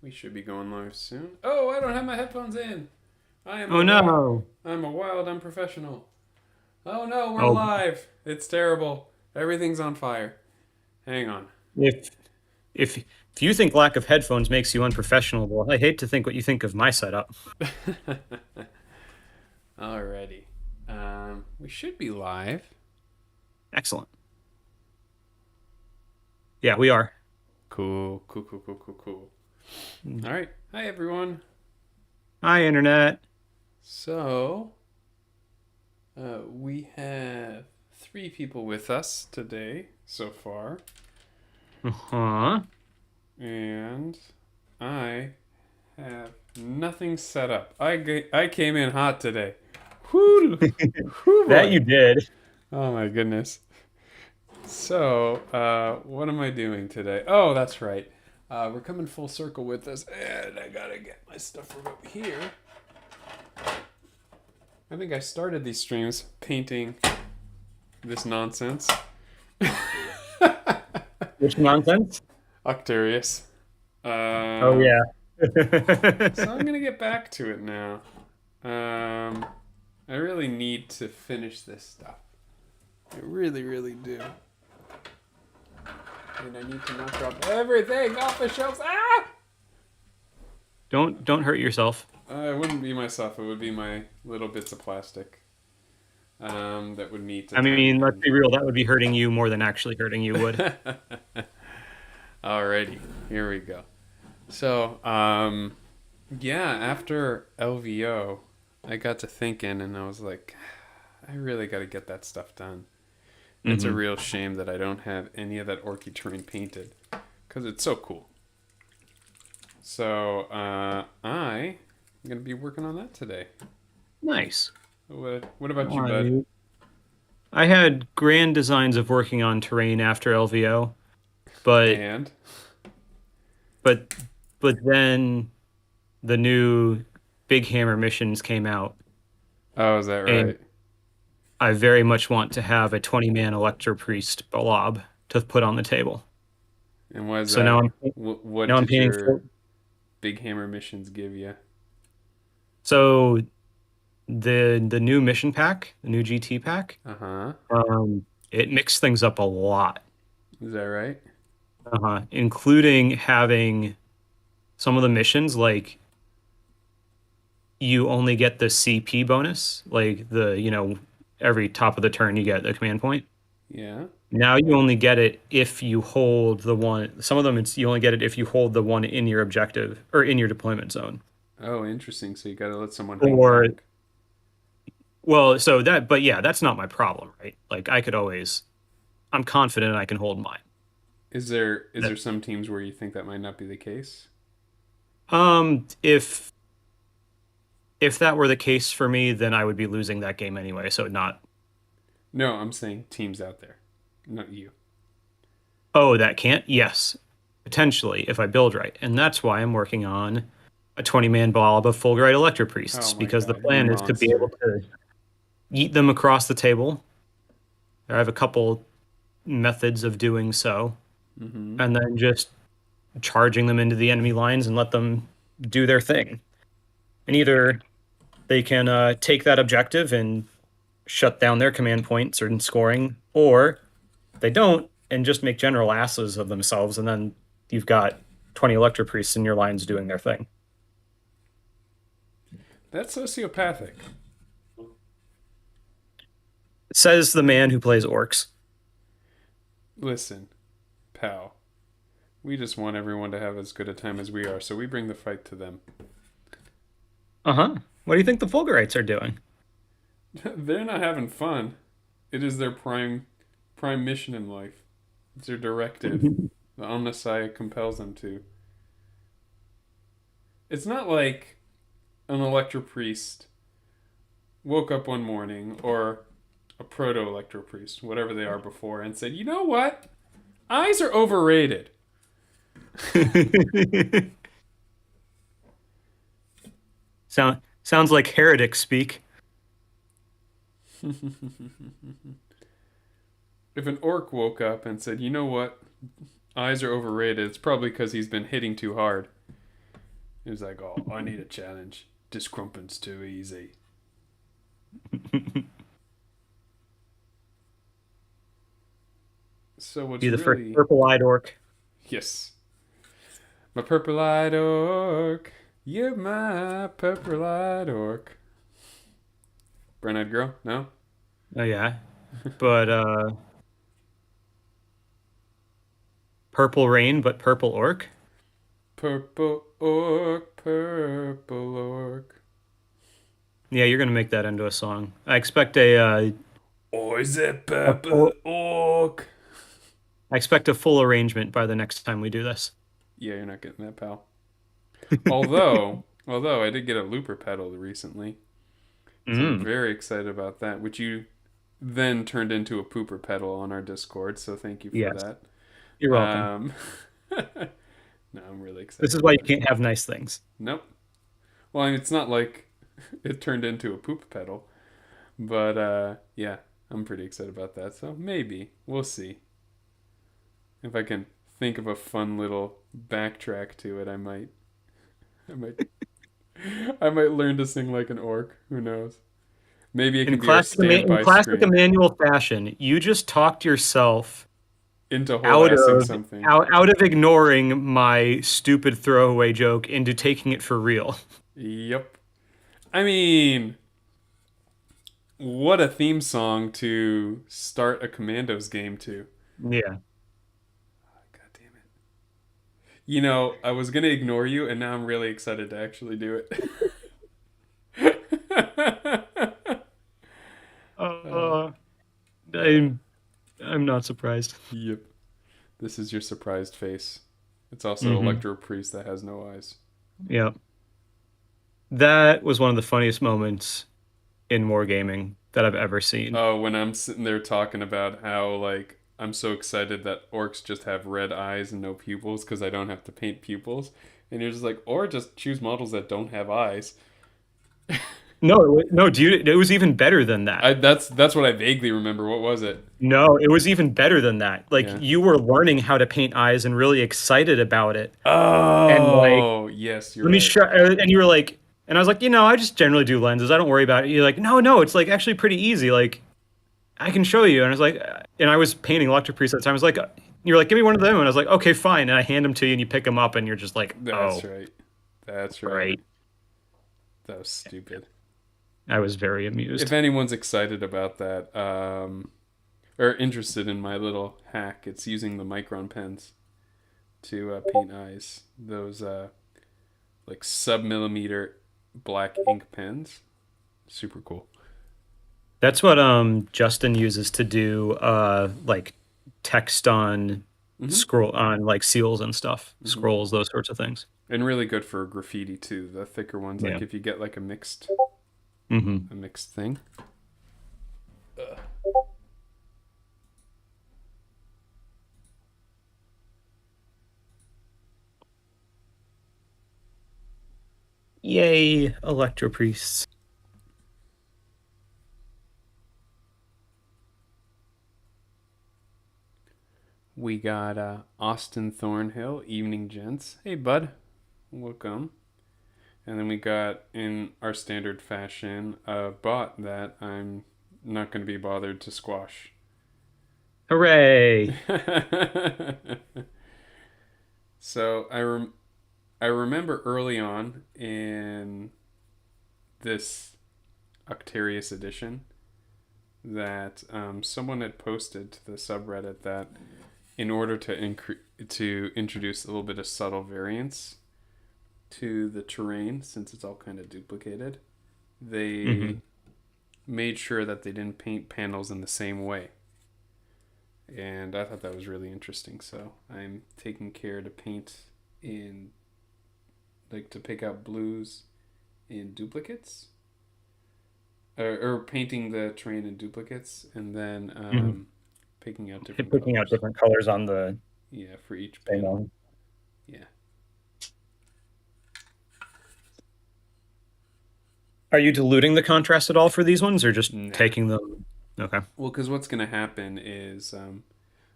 We should be going live soon. Oh, I don't have my headphones in. Oh no. I'm a wild unprofessional. Oh no, we're Oh, live. It's terrible. Everything's on fire. Hang on. if if if you think lack of headphones makes you unprofessional, well, I hate to think what you think of my setup. Alrighty. We should be live. Excellent. Yeah, we are. Cool. All right. Hi everyone. Hi, internet. So, we have 3 people with us today so far, Uh-huh. and I have nothing set up. I came in hot today. Whoo, whoo That boy. you did. Oh my goodness. So, what am I doing today? Oh, that's right. We're coming full circle with this, and I gotta get my stuff from up here. I think I started these streams painting this nonsense. Which nonsense? Octarius. Oh Um, yeah. so I'm gonna get back to it now. I really need to finish this stuff. I really do. And I need to not drop everything off the shelves. Ah! Don't hurt yourself. It wouldn't be myself. It would be my little bits of plastic. That would meet a I tiny mean, let's hand. be real, that would be hurting you more than actually hurting you would. Alrighty, here we go. So, yeah, after LVO, I got to thinking, and I was like, I really got to get that stuff done. It's a hmm real shame that I don't have any of that Orky terrain painted, because it's so cool. So, I'm gonna be working on that today. Nice. What about you, bud? I I had grand designs of working on terrain after LVO, but And but but then the new Big Hammer missions came out, oh, is that and right? I very much want to have a 20-man Electro Priest blob to put on the table. And what is So now that? I'm What now I'm did painting your for. big hammer missions give you? So the new mission pack, the new GT pack, Uh huh. it mixed things up a lot, Is that right? including having some of the missions like you only get the CP bonus, like every top of the turn you get the command point. Yeah. Now you only get it if you hold the one. Some of them it's you only get it if you hold the one in your objective or in your deployment zone. Oh, interesting. So you got to let someone hang Or back. well, so that but yeah, that's not my problem, right? Like I'm confident I can hold mine. Is there That some teams where you think that might not be the case? if that were the case for me, then I would be losing that game anyway. So not. No, I'm saying teams out there, not you. Oh, that can't? Yes, potentially if I build right. And that's why I'm working on a 20-man blob of Fulgurite Electro Oh Priests my because the God, you plan is to be able monster. to yeet them across the table. I have a couple methods of doing so, Mm-hmm. and then just charging them into the enemy lines and let them do their thing. And either they can take that objective and shut down their command points or in scoring, or they don't and just make general asses of themselves, and then you've got 20 Electro Priests in your lines doing their thing. That's sociopathic. Says the man who plays orcs. Listen, pal. We just want everyone to have as good a time as we are, so we bring the fight to them. Uh-huh. What do you think the Fulgurites are doing? They're not having fun. It is their prime mission in life. It's their directive. The Omnissiah compels them to. It's not like an Electro Priest woke up one morning, or a Proto Electro Priest, whatever they are before, and said, "You know what? Eyes are overrated." Sounds like heretic speak. If an orc woke up and said, "You know what? Eyes are overrated," it's probably because he's been hitting too hard. He was like, "Oh, I need a challenge. Discrumpin's too easy." So what's Be the first really purple-eyed orc. yes, my purple-eyed orc. You're my purple-eyed orc. Brown-eyed girl? No. Oh yeah, but purple rain, but purple orc. Purple orc, purple orc. Yeah, you're gonna make that into a song. I expect Oh, is it a purple full, orc? I expect a full arrangement by the next time we do this. Yeah, you're not getting that, pal. Although I did get a looper pedal recently, so I'm Mm, very excited about that. Which you then turned into a pooper pedal on our Discord. So thank you for yes, that. you're welcome. Um, no, I'm really This excited is why you about it. can't have nice things. Nope. Well, I mean, it's not like it turned into a poop pedal, but yeah, I'm pretty excited about that. So maybe we'll see if I can think of a fun little backtrack to it. I might, I might learn to sing like an orc. Who knows? Maybe it can be our In standby classic scream Emmanuel fashion, you just talked yourself into out harassing of something. out of ignoring my stupid throwaway joke into taking it for real. Yep. I mean, what a theme song to start a Commandos game to. Yeah. God damn it. You know, I was gonna ignore you, and now I'm really excited to actually do it. uh, Uh, uh, I'm not surprised. yep. This is your surprised face. It's also Hmm. Electro Priest that has no eyes. Yeah. That was one of the funniest moments in wargaming that I've ever seen. Oh, when I'm sitting there talking about how, like, I'm so excited that orcs just have red eyes and no pupils because I don't have to paint pupils. And you're just like, or just choose models that don't have eyes. No, dude, it was even better than that. That's what I vaguely remember. What was it? No, it was even better than that. Like Yeah. you were learning how to paint eyes and really excited about it. And like, Oh, yes, you're let me right. show, and you were like, and I was like, I just generally do lenses. I don't worry about it. You're like, no, it's like actually pretty easy. Like, I can show you. And I was like, and I was painting electric priests at the time. I was like, you're like, give me one of them. And I was like, okay, fine. And I hand them to you and you pick them up and you're just like, That's oh, right. That's right. great. That was stupid. I was very If amused. anyone's excited about that, or interested in my little hack, it's using the Micron pens to paint eyes. Those like sub-millimeter black ink pens. Super cool. That's what Justin uses to do like text on Mm-hmm. scroll on like seals and stuff, Mm-hmm. scrolls, those sorts of things. And really good for graffiti too. The thicker ones, Yeah. like if you get like Hmm. a mixed thing. Ugh. Yay, Electro Priests. We got Austin Thornhill, Evening Gents. Hey, bud. Welcome. And then we got, in our standard fashion, a bot that I'm not going to be bothered to squash. Hooray! So I remember early on in this Octarius edition that someone had posted to the subreddit that in order to introduce a little bit of subtle variance to the terrain, since it's all kind of duplicated, they Hmm. made sure that they didn't paint panels in the same way. And I thought that was really interesting. So I'm taking care to paint in, like, to pick out blues in duplicates, or painting the terrain in duplicates, and then Hmm. picking out different Picking out colors. different colors on the Yeah, for each same panel. one. Yeah. Are you diluting the contrast at all for these ones, or just Nah. taking them? Okay. Well, because what's going to happen is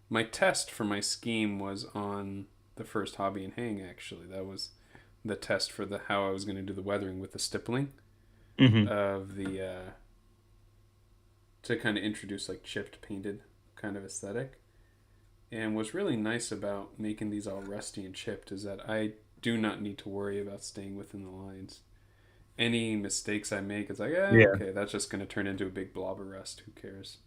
my test for my scheme was on the first hobby and hang. Actually, that was the test for the how I was going to do the weathering with the stippling Hmm. of the to kind of introduce like chipped painted kind of aesthetic. And what's really nice about making these all rusty and chipped is that I do not need to worry about staying within the lines. Any mistakes I make, it's like, Yeah. okay, that's just going to turn into a big blob of rust. Who cares?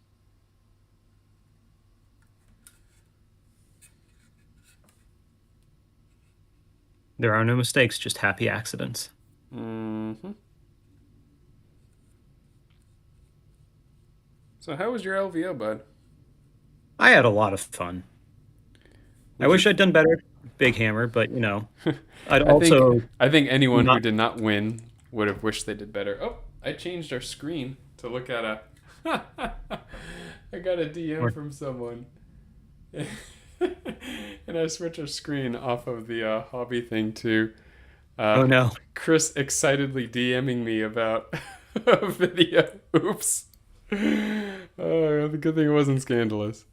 There are no mistakes, just happy accidents. Mm-hmm. So how was your LVO, bud? I had a lot of fun. I Would you? wish I'd done better, Big Hammer, but I'd I think also I think anyone who not. did not win would have wished they did better. Oh, I changed our screen to look at a. I got a DM from someone, and I switched our screen off of the hobby thing to Oh uh, no. Chris excitedly DMing me about a video. Oops. Oh, the good thing it wasn't scandalous.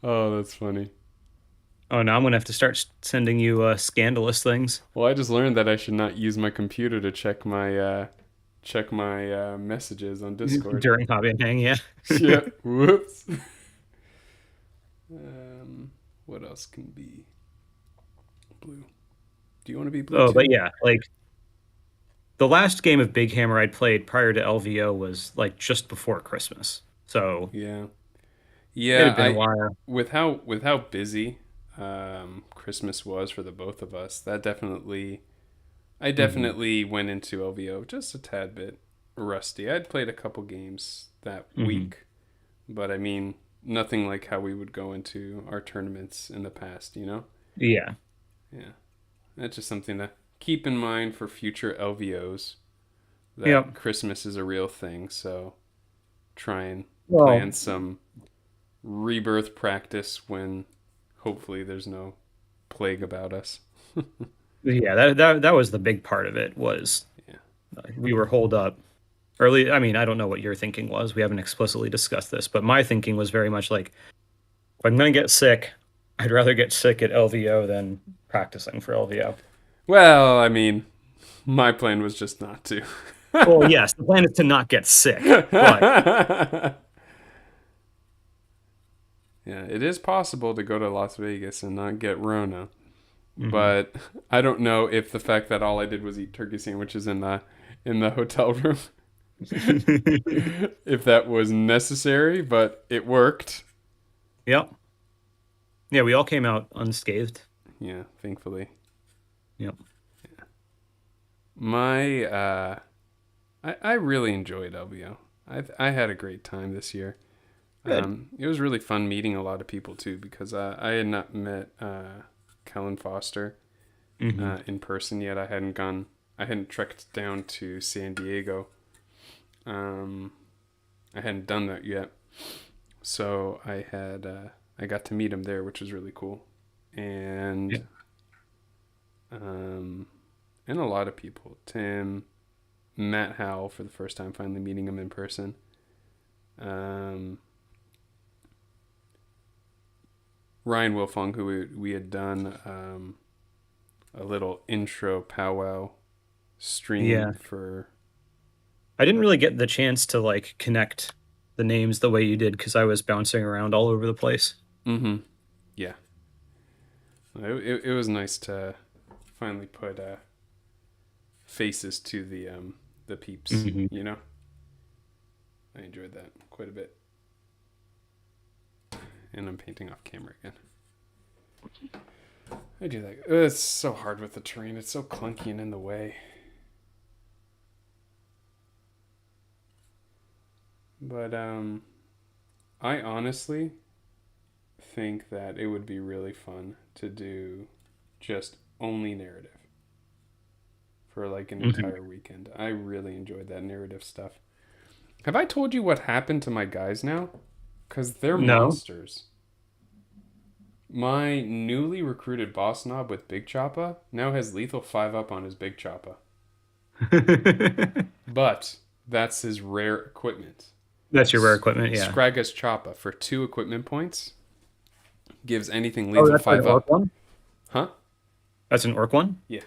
Oh, that's funny. Oh no, I'm gonna have to start sending you scandalous things Well, I just learned that I should not use my computer to check my messages on Discord. during hobby and hang. Yeah. Yeah. Whoops. Um, what else can be blue? Do you want to be blue Oh, but too? yeah, like the last game of Big Hammer I'd played prior to LVO was like just before Christmas, so Yeah. it Yeah. had been a while. With how busy Christmas was for the both of us, I Hmm. definitely went into LVO just a tad bit rusty. I'd played a couple games that Hmm. week, but I mean, nothing like how we would go into our tournaments in the past, you know? Yeah. Yeah. That's just something to keep in mind for future LVOs that Yep. Christmas is a real thing, so try and plan Well, some rebirth practice when hopefully there's no plague about us. yeah, that was the big part of it was Yeah. we were holed up early. I mean, I don't know what your thinking was. We haven't explicitly discussed this, but my thinking was very much like if I'm gonna get sick, I'd rather get sick at LVO than practicing for LVO. Well, I mean, my plan was just not to. Well, yes, the plan is to not get sick, but Yeah, it is possible to go to Las Vegas and not get Rona. mhm. But I don't know if the fact that all I did was eat turkey sandwiches in the hotel room, if that was necessary, but it worked. Yep. Yeah, we all came out unscathed. Yeah, thankfully. Yep. My I really enjoyed LVO. I had a great time this year. Good. It was really fun meeting a lot of people too because I had not met Kellen Foster Hmm. in person yet. I hadn't trekked down to San Diego. Um, I hadn't done that yet, so I got to meet him there, which was really cool, Yeah. and um, and a lot of people. Tim, Matt Howell for the first time, finally meeting him in person. Um, Ryan Wilfong, who we had done a little intro powwow stream Yeah. for. I didn't really get the chance to like connect the names the way you did because I was bouncing around all over the place. Mm-hmm. Yeah, it was nice to finally put faces to the peeps. Hmm. You know, I enjoyed that quite a bit. And I'm painting off camera again. I do that. It's so hard with the terrain. It's so clunky and in the way. But I honestly think that it would be really fun to do just only narrative for like an Hmm. entire weekend. I really enjoyed that narrative stuff. Have I told you what happened to my guys now? Because they're No. monsters. My newly recruited boss knob with Big Choppa now has lethal 5 up on his Big Choppa. But that's his rare equipment. That's your rare equipment, yeah. Scraggus Choppa for 2 equipment points gives anything Oh, lethal that's an 5 orc up. one? Huh? That's an orc one? Yeah.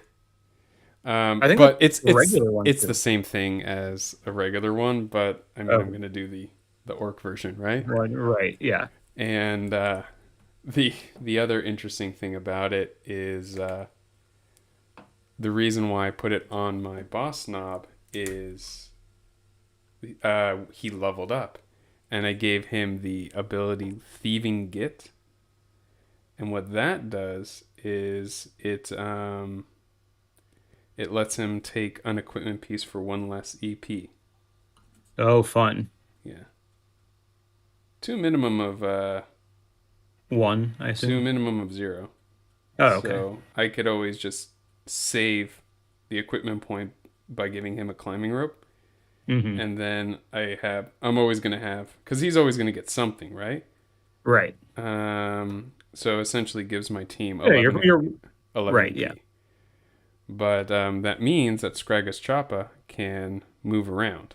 I think But the regular one it's the too. same thing as a regular one. But I mean, I'm Oh, gonna do the orc version, right? right. Yeah. And the other interesting thing about it is the reason why I put it on my boss knob is he leveled up, and I gave him the ability Thieving Git, and what that does is it lets him take an equipment piece for one less EP. Oh, fun. Yeah, to a minimum of One, I to a assume. minimum of 0. Oh, okay. So I could always just save the equipment point by giving him a climbing rope, Hmm. and then I'm always gonna have, because he's always gonna get something, right? Right. So essentially gives my team Yeah, you're 11 right. Yeah. EP. But that means that Scragus Choppa can move around.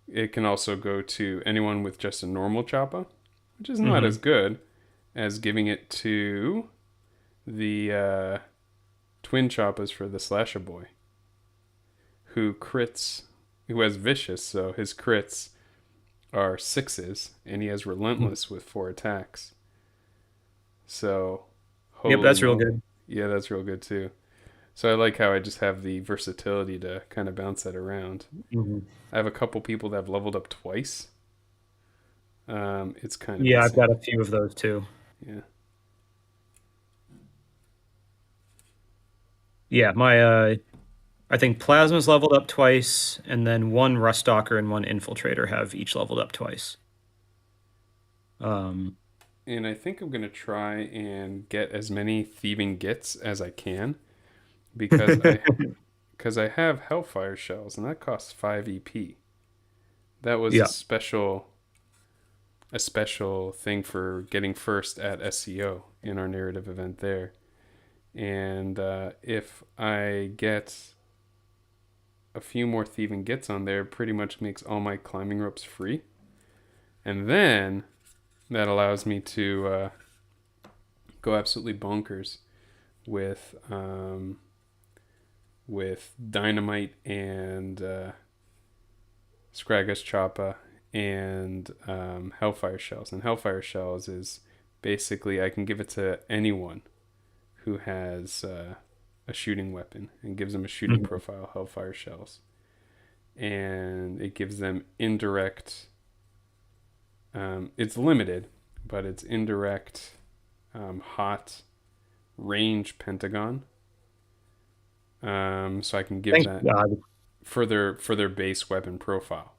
It can also go to anyone with just a normal Choppa, which is not as Hmm. good as giving it to the twin Choppas for the Slasher Boy, who crits, who has Vicious, so his crits are sixes, and he has Relentless with 4 attacks. So, Yep, holy that's real moly. good. Yeah, that's real good too. So I like how I just have the versatility to kind of bounce that around. Hmm. I have a couple people that have leveled up twice. It's kind of Yeah, I've got insane. a few of those too. Yeah. Yeah, my I think Plasma's leveled up twice, and then one Ruststalker and one Infiltrator have each leveled up twice. Um, And I think I'm going to try and get as many thieving gits as I can because I have Hellfire shells and that costs 5 EP. That was yeah. a special thing for getting first at SEO in our narrative event there. And if I get a few more thieving gits on there, pretty much makes all my climbing ropes free. And then that allows me to go absolutely bonkers with dynamite and Scragus Choppa and Hellfire Shells. And Hellfire Shells is basically I can give it to anyone who has a shooting weapon and gives them a shooting Mhm. profile, Hellfire Shells. And it gives them indirect, it's limited, but it's indirect hot range pentagon. So I can give Thank that God. for their base weapon profile.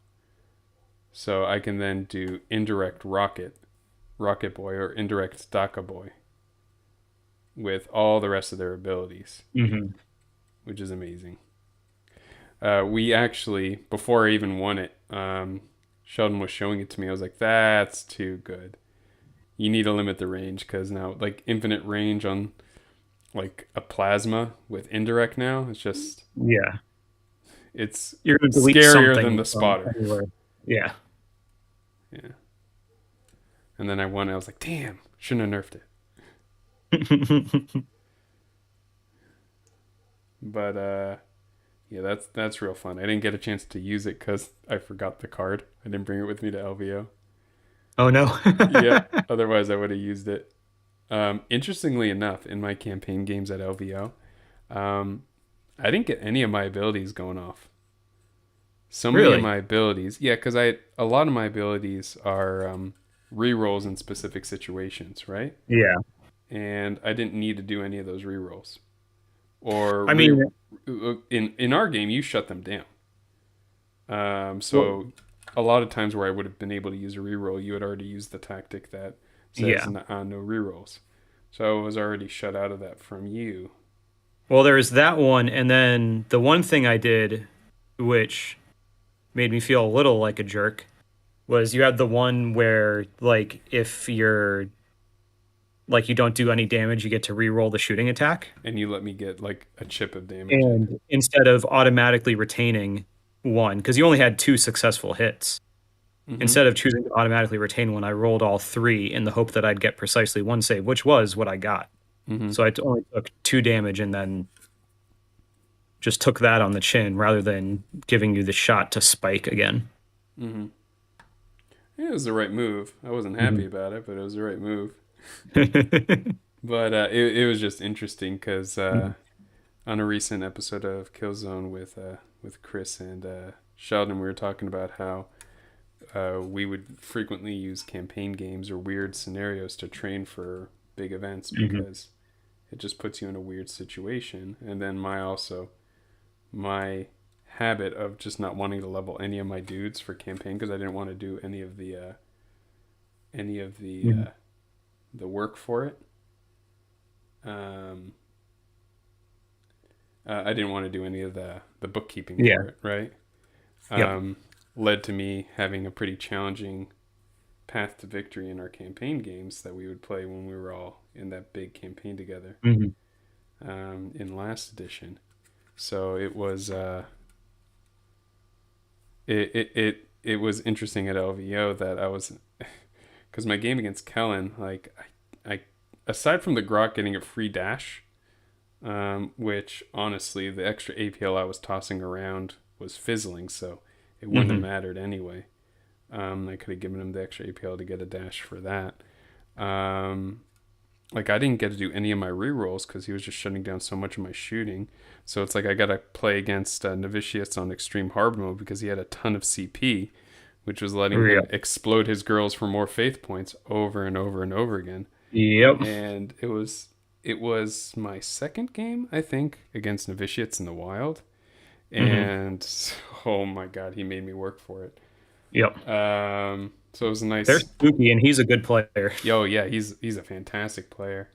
So I can then do indirect rocket boy, or indirect Daka boy with all the rest of their abilities, Hmm. which is amazing. We actually, before I even won it, Sheldon was showing it to me. I was like, "That's too good. You need to limit the range because now, like infinite range on like a plasma with indirect now, Yeah, it's you're gonna delete scarier than something the from spotter." anywhere. Yeah. Yeah. And then I won. I was like, "Damn, shouldn't have nerfed it." But yeah, that's real fun. I didn't get a chance to use it because I forgot the card. I didn't bring it with me to LVO. Oh no. Yeah, otherwise I would have used it. Interestingly enough, in my campaign games at LVO, um, I didn't get any of my abilities going off. So many of Really? my abilities, yeah, because I a lot of my abilities are re-rolls in specific situations, right? Yeah. And I didn't need to do any of those re-rolls. Or I mean, in our game, you shut them down. well, So a lot of times where I would have been able to use a reroll, you had already used the tactic that says yeah. no rerolls. So I was already shut out of that from you. Well, there was that one, and then the one thing I did, which made me feel a little like a jerk, was you had the one where, like, if you're like you don't do any damage, you get to re-roll the shooting attack. And you let me get like a chip of damage in. And instead of automatically retaining one, because you only had two successful hits, Mm-hmm. instead of choosing to automatically retain one, I rolled all three in the hope that I'd get precisely one save, which was what I got. Mm-hmm. So I only took two damage and then just took that on the chin rather than giving you the shot to spike again. Mm-hmm. Yeah, it was the right move. I wasn't happy Mhm. about it, but it was the right move. But it was just interesting because on a recent episode of Killzone with Chris and Sheldon, we were talking about how we would frequently use campaign games or weird scenarios to train for big events Mhm. because it just puts you in a weird situation. And then my habit of just not wanting to level any of my dudes for campaign because I didn't want to do any of Mhm. the work for it. Um, I didn't want to do any of the bookkeeping Yeah. for it, right? Yep. Um, Led to me having a pretty challenging path to victory in our campaign games that we would play when we were all in that big campaign together Mhm. in last edition. So it was interesting at LVO that I was because my game against Kellen, like I aside from the Grok getting a free dash, which honestly the extra APL I was tossing around was fizzling, so it wouldn't have Mhm. mattered anyway. I could have given him the extra APL to get a dash for that. Um, like I didn't get to do any of my rerolls because he was just shutting down so much of my shooting. So it's like I got to play against Novitius on extreme hard mode because he had a ton of CP, which was letting him Yep. explode his girls for more faith points over and over and over again. Yep. And it was my second game I think against Novitiates in the wild, Mhm. and oh my god, he made me work for it. Yep. So it was a They're nice. spooky, and he's a good player. Yo, yeah, he's a fantastic player.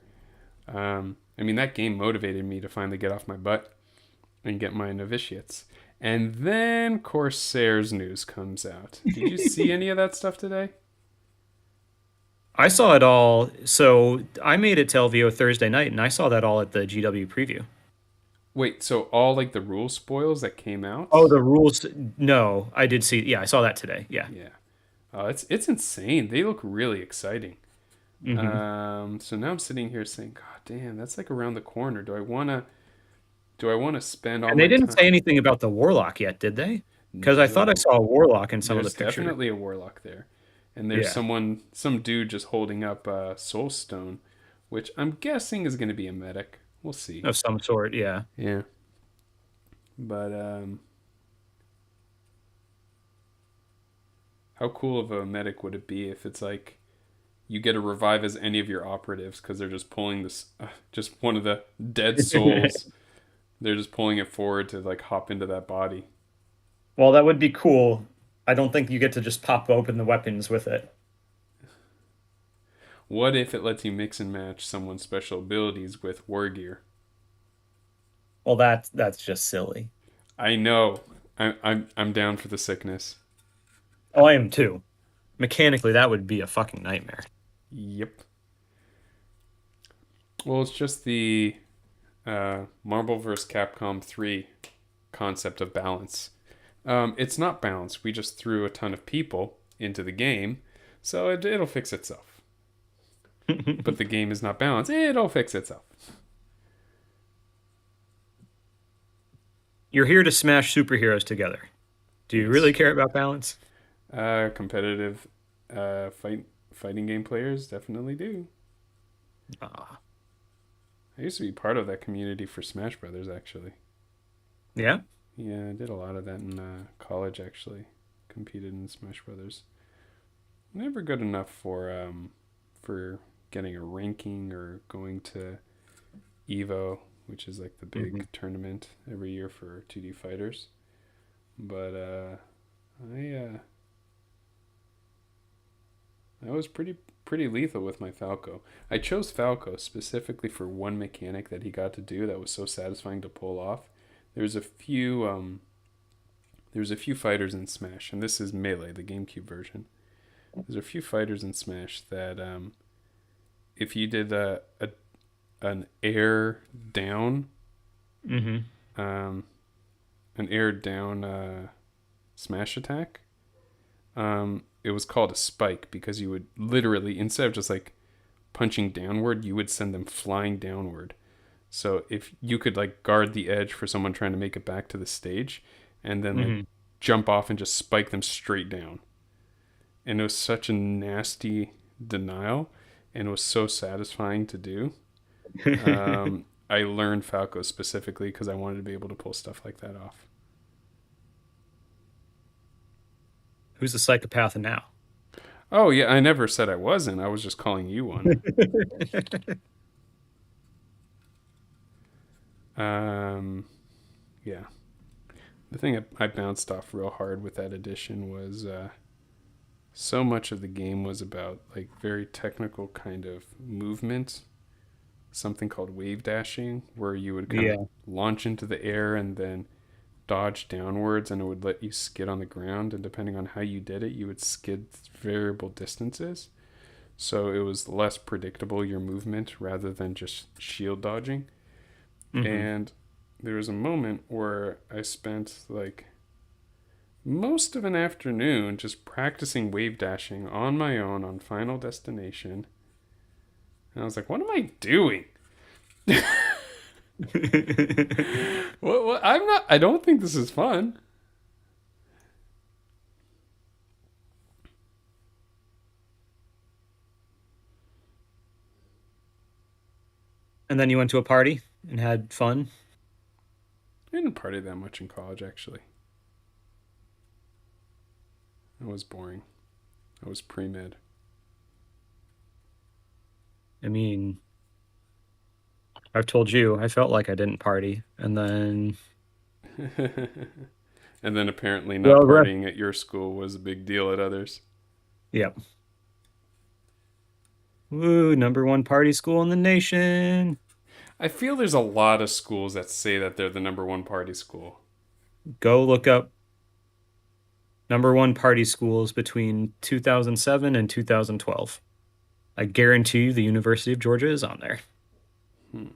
I mean, that game motivated me to finally get off my butt and get my novitiates. And then Corsairs news comes out. Did you see any of that stuff today? I saw it all. So I made it to LVO Thursday night, and I saw that all at the GW preview. Wait, so all like the rule spoils that came Oh, out? the rules. No, I did see. Yeah, I saw that today. Yeah. Yeah. It's insane. They look really exciting. Hmm. So now I'm sitting here saying, God damn, that's like around the corner. Do I wanna spend all And they my didn't time? say anything about the warlock yet, did they? Because I thought I No. saw a warlock in some of the There's pictures. definitely a warlock there, and there's Yeah, some dude just holding up a soulstone, which I'm guessing is going to be a medic. We'll see. of some sort. Yeah. Yeah, but how cool of a medic would it be if it's like you get to revive as any of your operatives because they're just pulling this, just one of the dead souls. They're just pulling it forward to like hop into that body. Well, that would be cool. I don't think you get to just pop open the weapons with it. What if it lets you mix and match someone's special abilities with war gear? Well, that's just silly. I know. I'm down for the sickness. Oh, I am too. Mechanically, that would be a fucking nightmare. Yep. Well, it's just the Marvel vs. Capcom 3 concept of balance. It's not balanced. We just threw a ton of people into the game, so it'll fix itself. But the game is not balanced. It'll fix itself. You're here to smash superheroes together. Do you really Yes. care about balance? Competitive fighting game players definitely do. Ah, I used to be part of that community for Smash Brothers, actually. yeah. Yeah, I did a lot of that in college, actually. Competed in Smash Brothers. Never good enough for getting a ranking or going to Evo, which is like the Hmm. big tournament every year for 2D fighters. But I was pretty lethal with my Falco. I chose Falco specifically for one mechanic that he got to do that was so satisfying to pull off. There's a few there's a few fighters in Smash, and this is Melee, the GameCube version. There's a few fighters in Smash that if you did an air down Hmm. um, an air down smash attack, it was called a spike because you would literally instead of just like punching downward, you would send them flying downward. So if you could like guard the edge for someone trying to make it back to the stage, and then like Hmm. jump off and just spike them straight down. And it was such a nasty denial, and it was so satisfying to do. I learned Falco specifically because I wanted to be able to pull stuff like that off. Who's the psychopath now? Oh yeah, I never said I wasn't. I was just calling you one. Um, yeah. The thing I bounced off real hard with that edition was so much of the game was about like very technical kind of movement, something called wave dashing, where you would kind of Yeah. launch into the air and then dodge downwards, and it would let you skid on the ground. And depending on how you did it, you would skid variable distances. So it was less predictable your movement rather than just shield dodging. Hmm. And there was a moment where I spent like most of an afternoon just practicing wave dashing on my own on Final Destination. And I was like, what am I doing? What? I'm not. I don't think this is fun. And then you went to a party and had fun. I didn't party that much in college, actually. It was boring. I was pre med. I mean, I've told you I felt like I didn't party, and then And then apparently not well, partying at your school was a big deal at others. yep. Woo, number one party school in the nation. I feel there's a lot of schools that say that they're the number one party school. Go look up number one party schools between 2007 and 2012. I guarantee you the University of Georgia is on there. Hmm.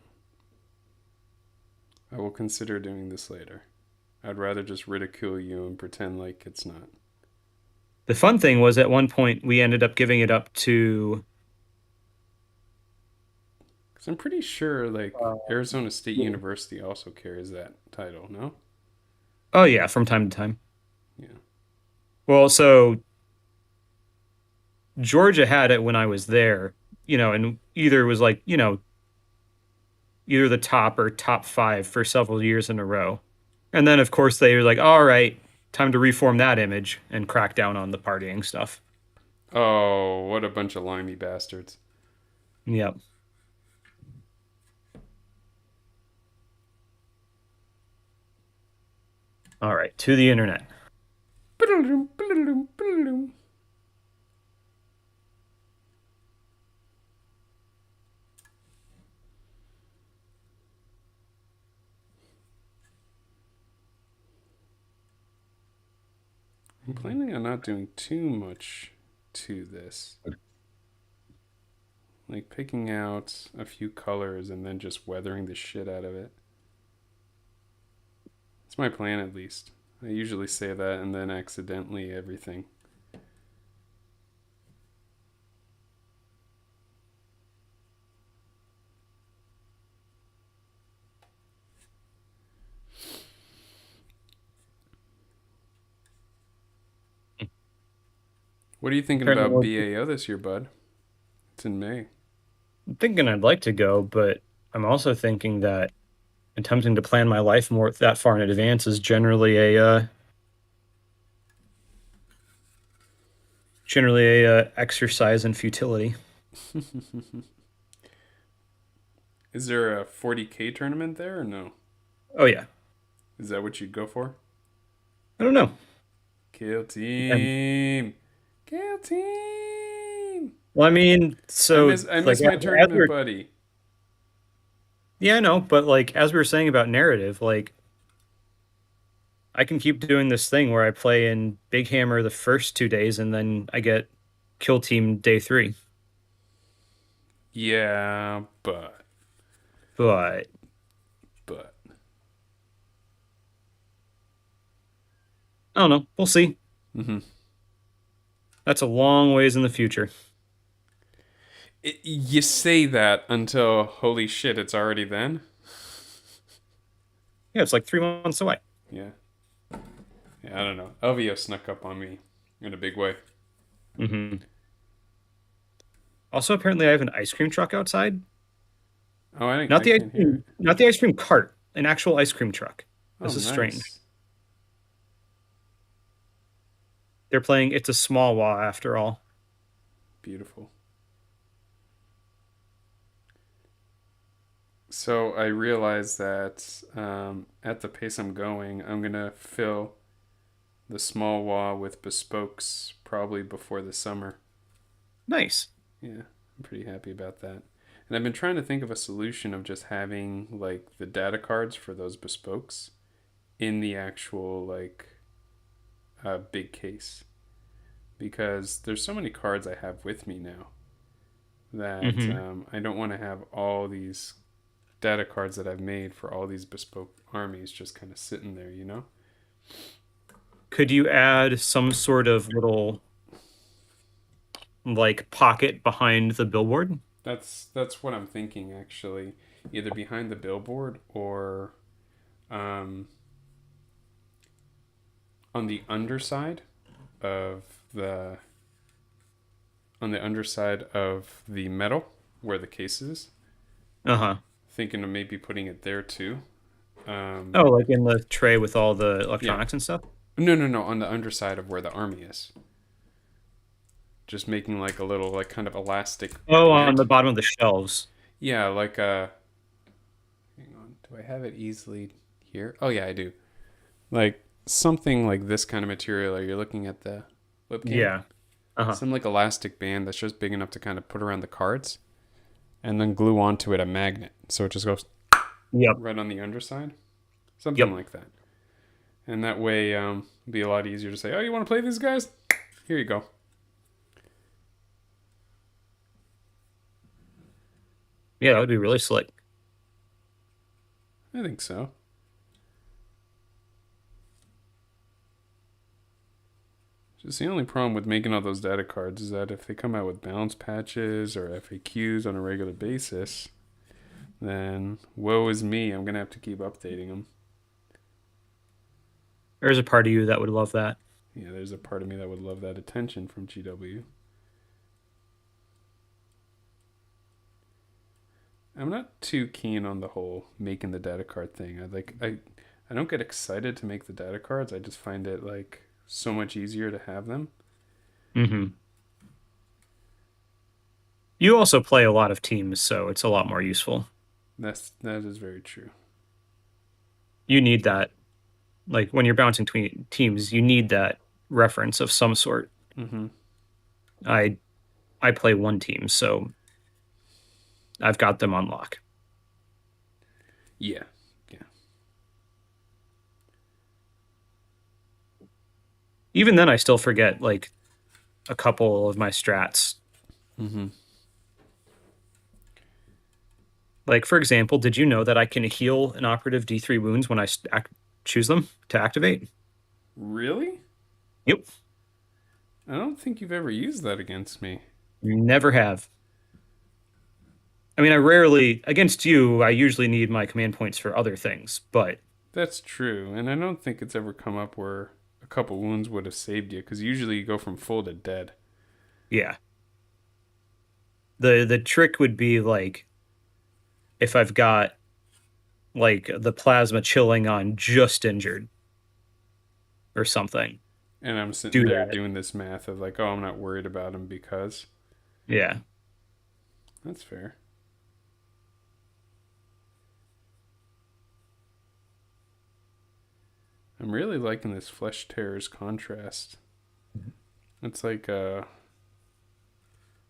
I will consider doing this later. I'd rather just ridicule you and pretend like it's not. The fun thing was at one point we ended up giving it up to Because I'm pretty sure, like, uh, Arizona State University also carries that title, no? oh yeah, from time to time. Yeah. Well, so Georgia had it when I was there, and either was like, either the top or top five for several years in a row. And then, of course, they were like, all right, time to reform that image and crack down on the partying stuff. Oh, what a bunch of limey bastards. Yep. All right, to the internet. I'm planning on not doing too much to this. Like picking out a few colors and then just weathering the shit out of it. It's my plan at least. I usually say that and then accidentally everything. What are you thinking Apparently, about BAO this year, bud? It's in May. I'm thinking I'd like to go, but I'm also thinking that attempting to plan my life more that far in advance is generally a exercise in futility. Is there a 40K tournament there or no? Oh yeah, Is that what you'd go for? I don't know. Kill And, team. Kill team. well, I mean, so I like miss my as tournament we're buddy. yeah, I know, but like as we were saying about narrative, like I can keep doing this thing where I play in Big Hammer the first 2 days and then I get Kill Team day three. Yeah, But but I don't know. We'll see. mm-hmm. That's a long ways in the future. You say that until holy shit, it's already then. Yeah, it's like 3 months away. Yeah. Yeah, I don't know. LVO snuck up on me in a big way. Hmm. Also, apparently, I have an ice cream truck outside. Oh, I can't hear it. Not the ice cream cart, an actual ice cream truck. Oh, This is strange. nice. They're playing It's a Small Wall after all. Beautiful. So I realize that at the pace I'm going, I'm going to fill the small wall with bespokes probably before the summer. Nice. Yeah, I'm pretty happy about that. And I've been trying to think of a solution of just having like the data cards for those bespokes in the actual like big case because there's so many cards I have with me now that Hmm. I don't want to have all these data cards that I've made for all these bespoke armies just kind of sitting there, you know? Could you add some sort of little like pocket behind the billboard? That's what I'm thinking actually, either behind the billboard or um, on the underside of the the metal where the case is. Uh-huh. Thinking of maybe putting it there too. Oh, like in the tray with all the Yeah. electronics and stuff? No, on the underside of where the army is. Just making like a little like kind of elastic Oh, on band. the bottom of the shelves. Yeah, like a. Hang on. Do I have it easily here? Oh yeah, I do. Like something like this kind of material. Are you looking at the webcam? Yeah. Uh-huh. Some like elastic band that's just big enough to kind of put around the cards, and then glue onto it a magnet, so it just goes Yep. right on the underside. Something Yep. like that. And that way, it'll be a lot easier to say, "Oh, you want to play these guys? Here you go." Yeah, that would be really slick. I think so. Just the only problem with making all those data cards is that if they come out with balance patches or FAQs on a regular basis, then woe is me. I'm gonna have to keep updating them. There's a part of you that would love that. Yeah, there's a part of me that would love that attention from GW. I'm not too keen on the whole making the data card thing. I don't get excited to make the data cards. I just find it like so much easier to have them. Hmm. You also play a lot of teams, so it's a lot more useful. That is very true. You need that. Like when you're bouncing between teams, you need that reference of some sort. Mm-hmm. I I play one team, so I've got them on lock. Yeah, yeah. Even then, I still forget like a couple of my strats. Mm-hmm. Like for example, did you know that I can heal an operative D3 wounds when choose them to activate? Really? Yep, I don't think you've ever used that against me. never have. I mean, I rarely against you. I usually need my command points for other things, but That's true, and I don't think it's ever come up where a couple wounds would have saved you, because usually you go from full to dead. yeah. The trick would be like if I've got like the plasma chilling on just injured or something. And I'm sitting Do there that. doing this math of like, oh, I'm not worried about him because. Yeah. That's fair. I'm really liking this Flesh Terror's contrast. It's like a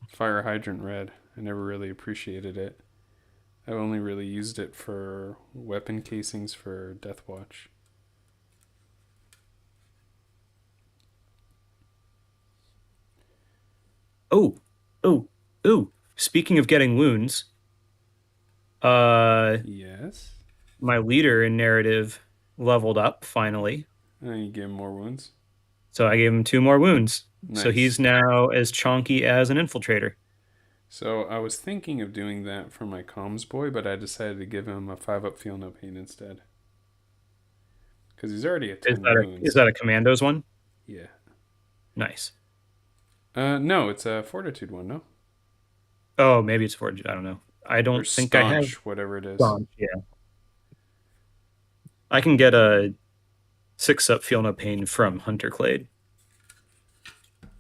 fire hydrant red. I never really appreciated it. I've only really used it for weapon casings for Death Watch. Oh, oh, oh. Speaking of getting wounds, uh, Yes. my leader in narrative leveled up finally. And you give him more wounds. So I gave him 2 more wounds. So he's Nice. now as chonky as an infiltrator. So I was thinking of doing that for my comms boy, but I decided to give him a 5 up feel no pain instead. because he's already at Is 10 that is wounds. that a commandos one? Yeah. Nice. No, it's a fortitude one, no? Oh, maybe it's fortitude. I don't know. I Or don't think I have staunch, whatever it is. Bronze. Yeah, I can get a 6-up Feel No Pain from Hunter Clade,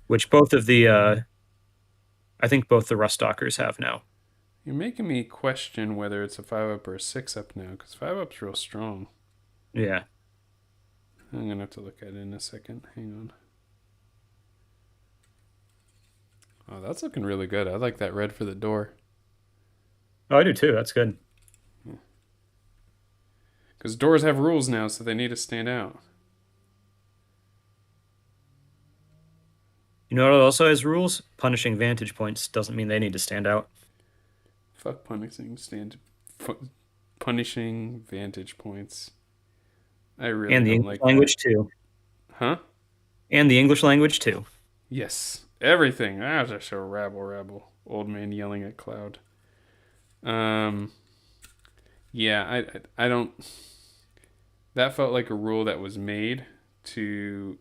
which both of the I think both the Rustalkers have now. You're making me question whether it's a 5 up or a 6 up now, because 5 up's real strong. Yeah. I'm gonna have to look at it in a second. Hang on. Oh, that's looking really good. I like that red for the door. Oh, I do too. That's good. Because doors have rules now, so they need to stand out. You know what also has rules? Punishing vantage points doesn't mean they need to stand out. Fuck punishing vantage points. I really And the don't English like that. language too. Huh? And the English language too. Yes. Everything. Ah, just so rabble. Old man yelling at cloud. Um. Yeah, I don't. That felt like a rule that was made to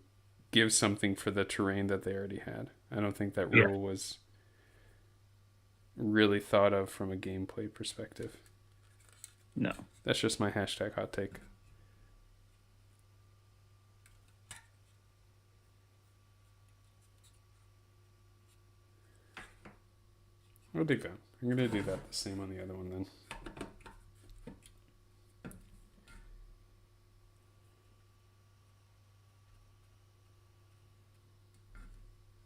give something for the terrain that they already had. I don't think that Yeah. rule was really thought of from a gameplay perspective. No. That's just my hashtag hot take. I'll do that. I'm going to do that the same on the other one then.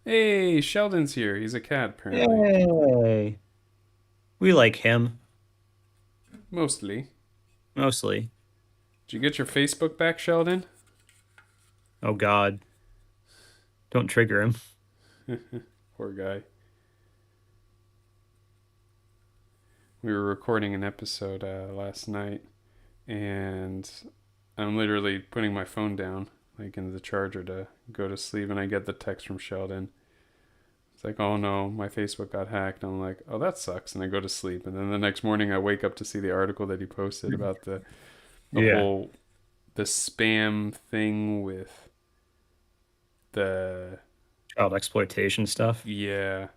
Hey, Sheldon's here. He's a cat, apparently. Yay. We like him, Mostly. mostly. Did you get your Facebook back, Sheldon? Oh God. Don't trigger him. Poor guy. We were recording an episode last night, and I'm literally putting my phone down, like in the charger to go to sleep, and I get the text from Sheldon. It's like, oh no, my Facebook got hacked. I'm like, oh, that sucks, and I go to sleep. And then the next morning, I wake up to see the article that he posted about the Yeah. whole the spam thing with the Child exploitation stuff. yeah.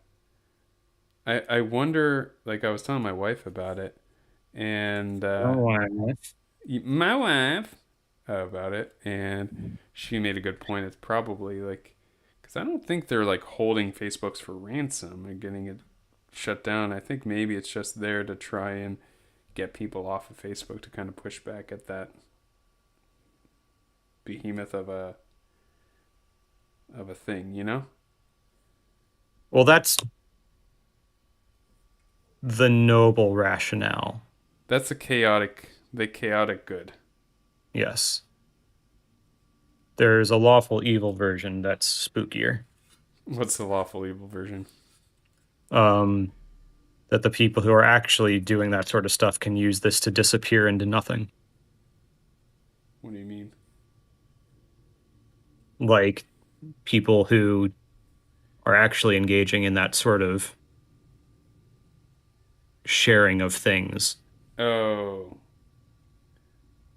I wonder, like I was telling my wife about it, and Oh, my wife about it, and she made a good point. It's probably like, because I don't think they're like holding Facebook's for ransom and getting it shut down. I think maybe it's just there to try and get people off of Facebook to kind of push back at that behemoth of a thing, you know? well, that's the noble rationale. That's the chaotic good. Yes. There's a lawful evil version that's spookier. What's the lawful evil version? Um, that the people who are actually doing that sort of stuff can use this to disappear into nothing. What do you mean? Like people who are actually engaging in that sort of sharing of things. Oh,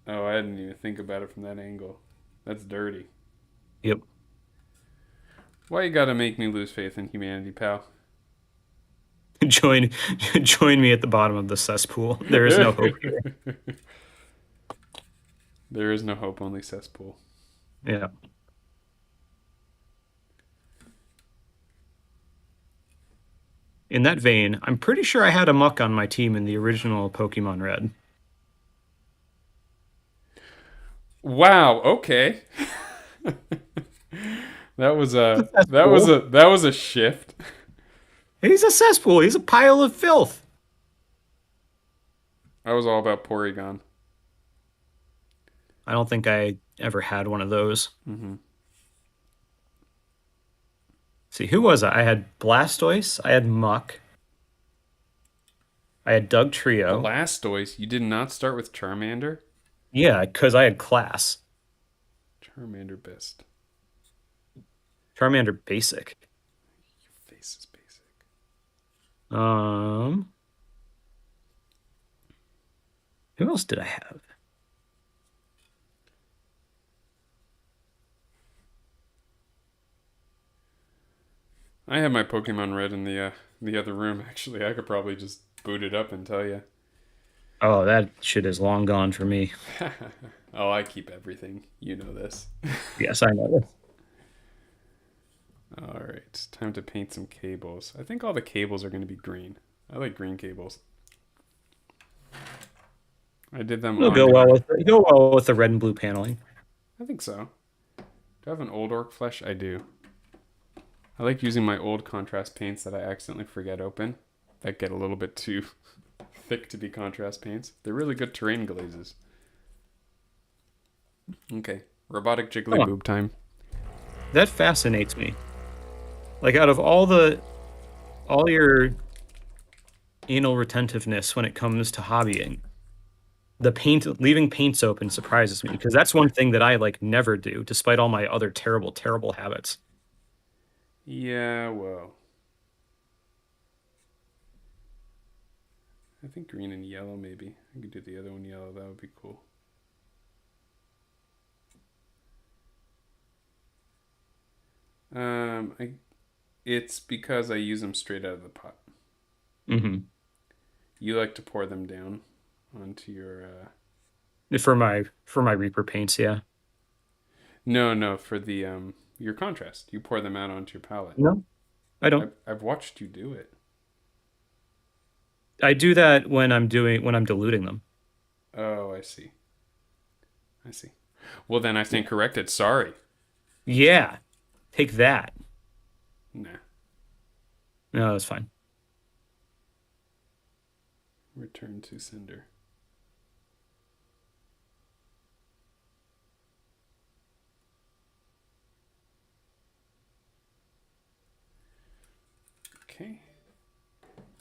I didn't even think about it from that angle. That's dirty. Yep. Why you gotta make me lose faith in humanity, pal? Join join me at the bottom of the cesspool. There is no hope here. There is no hope, only cesspool. Yeah. In that vein, I'm pretty sure I had a muck on my team in the original Pokemon Red. Wow. Okay. Cesspool. That was a shift. He's a cesspool. He's a pile of filth. I was all about Porygon. I don't think I ever had one of those. Mm-hmm. See, who was I? I had Blastoise. I had Muck. I had Doug Trio. Blastoise. You did not start with Charmander. Yeah, because I had Class. Charmander best. Charmander Basic. Your face is basic. Who else did I have? I have my Pokemon Red in the other room. Actually, I could probably just boot it up and tell you. Oh, that shit is long gone for me. Oh, I keep everything. You know this. Yes, I know. All right, time to paint some cables. I think all the cables are going to be green. I like green cables. I did them It'll on. go well with the red and blue paneling. I think so. Do I have an old orc flesh? I do. I like using my old contrast paints that I accidentally forget open. That get a little bit too thick to be contrast paints. They're really good terrain glazes. Okay, robotic jiggly Huh. boob time. That fascinates me. Like out of all your anal retentiveness when it comes to hobbying, leaving paints open surprises me because that's one thing that I like never do, despite all my other terrible, terrible habits. Yeah, well, I think green and yellow maybe. I could do the other one yellow. That would be cool. I it's because I use them straight out of the pot. Hmm. You like to pour them down onto your For my Reaper paints, yeah. no, for the your contrast. You pour them out onto your palette. No, I don't. I've watched you do it. I do that when I'm diluting them. Oh, I see. I see. Well, then I stand corrected. Sorry. Yeah, take that. Nah. No, that's fine. Return to sender. Okay.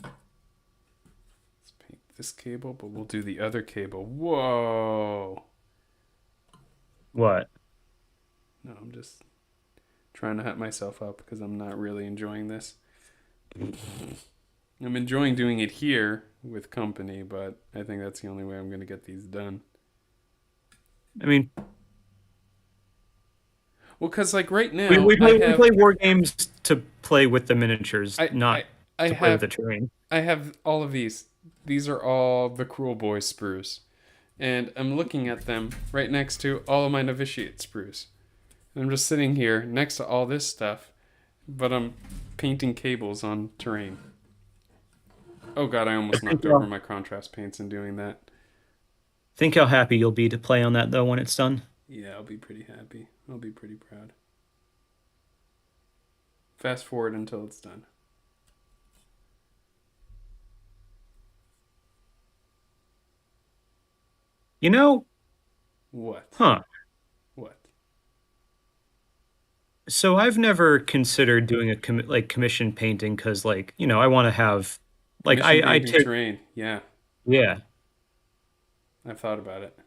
Let's paint this cable, but we'll do the other cable. Whoa. What? No, I'm just trying to hype myself up because I'm not really enjoying this. I'm enjoying doing it here with company, but I think that's the only way I'm going to get these done. I mean, Well, because like right we, now, we play we play war games to play with the miniatures, I, not I, I to play with the have, terrain. I have all of these. These are all the Cruel Boy sprues, and I'm looking at them right next to all of my novitiate sprues. And I'm just sitting here next to all this stuff, but I'm painting cables on terrain. Oh god, I almost knocked over my contrast paints in doing that. Think how happy you'll be to play on that though when it's done. Yeah, I'll be pretty happy. I'll be pretty proud. Fast forward until it's done. You know, What? huh? What? So I've never considered doing like commission painting because I want to have like Commission I painting take terrain. Yeah, yeah. I've thought about it.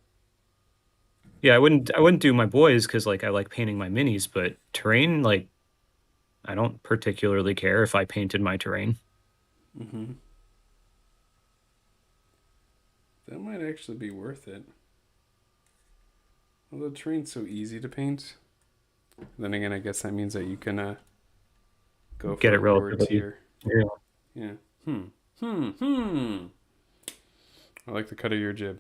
Yeah, I wouldn't do my boys because I like painting my minis, but terrain, I don't particularly care if I painted my terrain. Mm-hmm. That might actually be worth it. Although terrain's so easy to paint. Then again, I guess that means that you can go Get for it a lower relatively. tier. Yeah. Yeah. Hmm. I like the cut of your jib.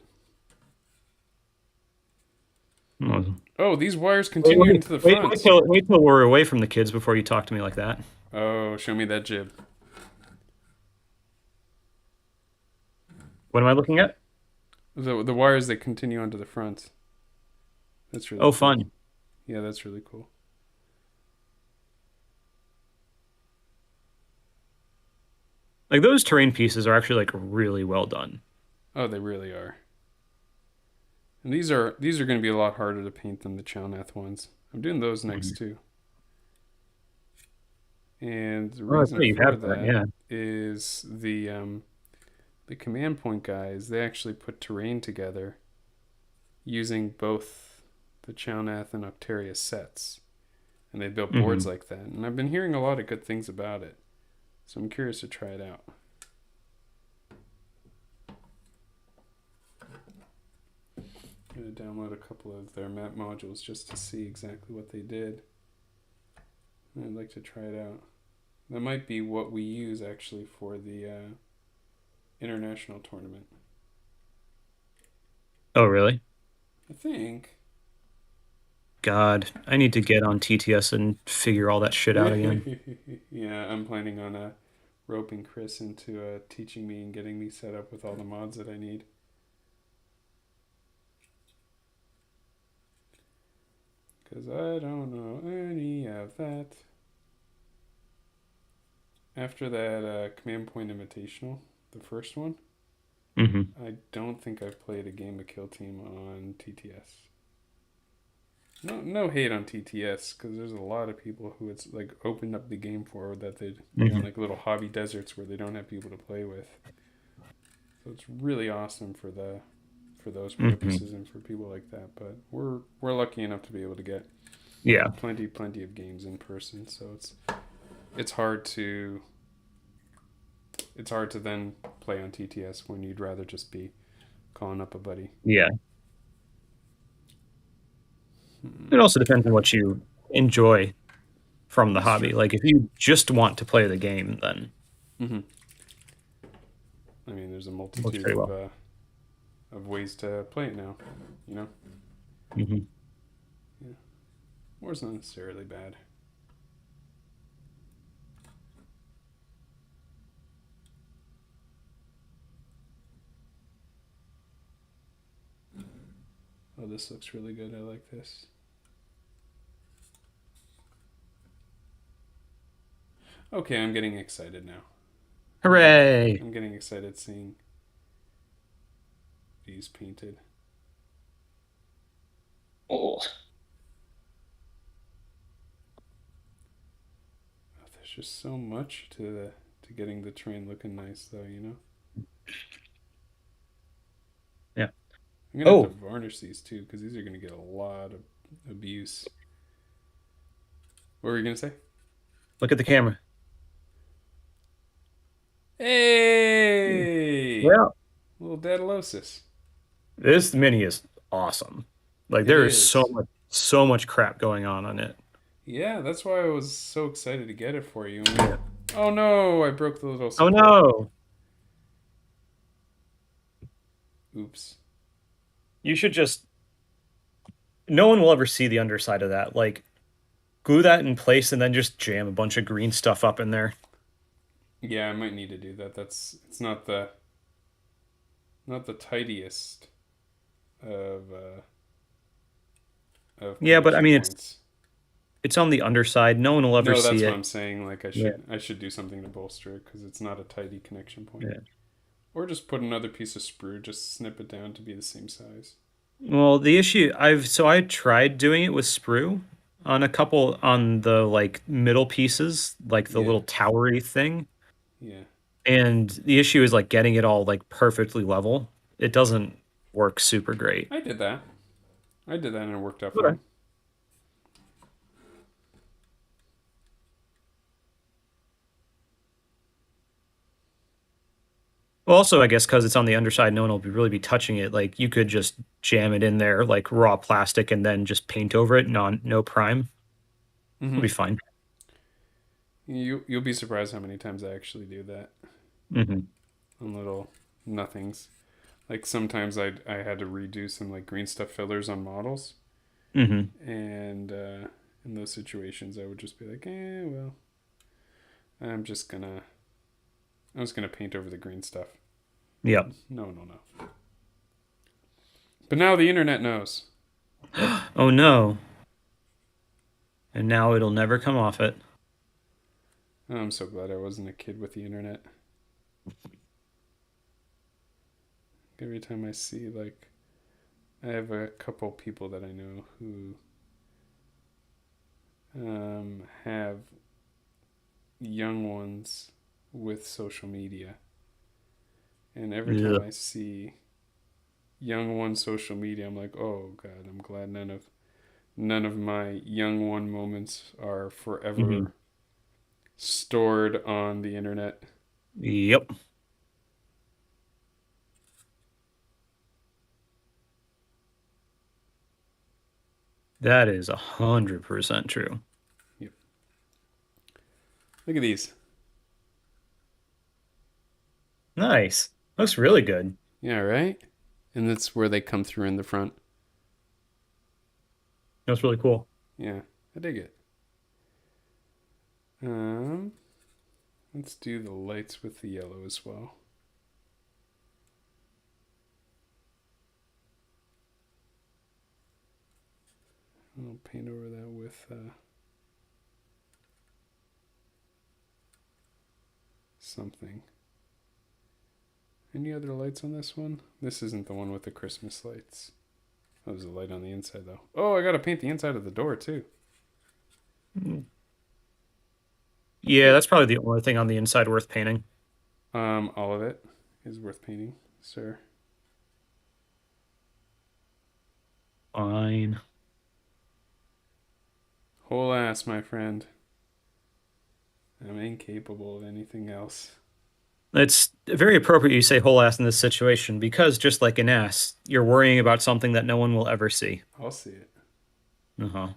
Well, Oh, these wires Wait, continue wait, into the wait, wait front. till wait till we're away from the kids before you talk to me like that. Oh, show me that jib. What am I looking at? The wires that continue onto the front. That's really Oh, cool. fun. Yeah, that's really cool. Like those terrain pieces are actually like really well done. Oh, they really are. And these are going to be a lot harder to paint than the Chalnath ones. I'm doing those next Mhm. too. And the Oh, that's reason what you for have that. that Yeah. is the command point guys, they actually put terrain together using both the Chalnath and Octaria sets. And they built boards Hmm. like that. And I've been hearing a lot of good things about it. So I'm curious to try it out. I'm going to download a couple of their map modules just to see exactly what they did. I'd like to try it out. That might be what we use actually for the international tournament. Oh, really? I think. God, I need to get on TTS and figure all that shit out again. Yeah, I'm planning on roping Chris into teaching me and getting me set up with all the mods that I need. Because I don't know any of that. After that Command Point Invitational, the first one, Hmm. I don't think I've played a game of Kill Team on TTS. No hate on TTS because there's a lot of people who it's like opened up the game for that they'd be on Hmm. like little hobby deserts where they don't have people to play with. So it's really awesome for those Hmm. purposes and for people like that. But we're lucky enough to be able to get Yeah. plenty of games in person. So it's hard to it's hard to then play on TTS when you'd rather just be calling up a buddy. Yeah. It Hmm. also depends on what you enjoy from the That's hobby. true. Like if you just want to play the game, then Hmm. I mean, there's a it works multitude pretty well. of ways to play it now. You know, Hmm. yeah, war's not necessarily bad. Oh, this looks really good. I like this. Okay, I'm getting excited now. Hooray! I'm getting excited seeing these painted. Oh. Oh, there's just so much to getting the train looking nice, though. You know, Yeah. I'm gonna have to Oh, varnish these too because these are gonna get a lot of abuse. What were you gonna say? look at the camera. Hey, Yeah. little Daedalosis. This mini is awesome. Like It there is is. so much crap going on it. Yeah, that's why I was so excited to get it for you. Yeah. Oh no, I broke the little Oh support. no. Oops. You should just no one will ever see the underside of that. Like glue that in place and then just jam a bunch of green stuff up in there. Yeah, I might need to do that. It's not the tidiest of Yeah, but I connection mean points. it's on the underside. No one will ever No, see that's what it. I'm saying. Like Yeah. I should do something to bolster it because it's not a tidy connection point. Yeah. Or just put another piece of sprue, just snip it down to be the same size. Well, the issue I tried doing it with sprue on a couple on the like middle pieces, like the Yeah, little towery thing. yeah. And the issue is like getting it all like perfectly level. It doesn't work super great. I did that. I did that and it worked out Okay. fine. Well, also, I guess because it's on the underside, no one will really be touching it. Like you could just jam it in there like raw plastic and then just paint over it, no prime. It'll Mm-hmm. be fine. You'll be surprised how many times I actually do that Hmm. on little nothings. Like sometimes I had to redo some like green stuff fillers on models, Hmm. and in those situations I would just be like, well, I'm just gonna I'm just gonna paint over the green stuff. Yep. No. But now the internet knows. Oh no. And now it'll never come off it. I'm so glad I wasn't a kid with the internet. Every time I see like I have a couple people that I know who have young ones with social media, and every time Ugh. I see young one social media, I'm like, oh god, I'm glad none of my young one moments are Hmm. forever stored on the internet. Yep. That is 100% true. Yep. Look at these. Nice. Looks really good. Yeah, right? And that's where they come through in the front. That's really cool. Yeah, I dig it. Um, let's do the lights with the yellow as well. I'll paint over that with something. Any other lights on this one? This isn't the one with the Christmas lights. Oh, there's a light on the inside though. Oh, I gotta paint the inside of the door too. Yeah, that's probably the only thing on the inside worth painting. All of it is worth painting, sir. Fine. Whole ass, my friend. I'm incapable of anything else. It's very appropriate you say whole ass in this situation because just like an ass, you're worrying about something that no one will ever see. I'll see it. Uh-huh.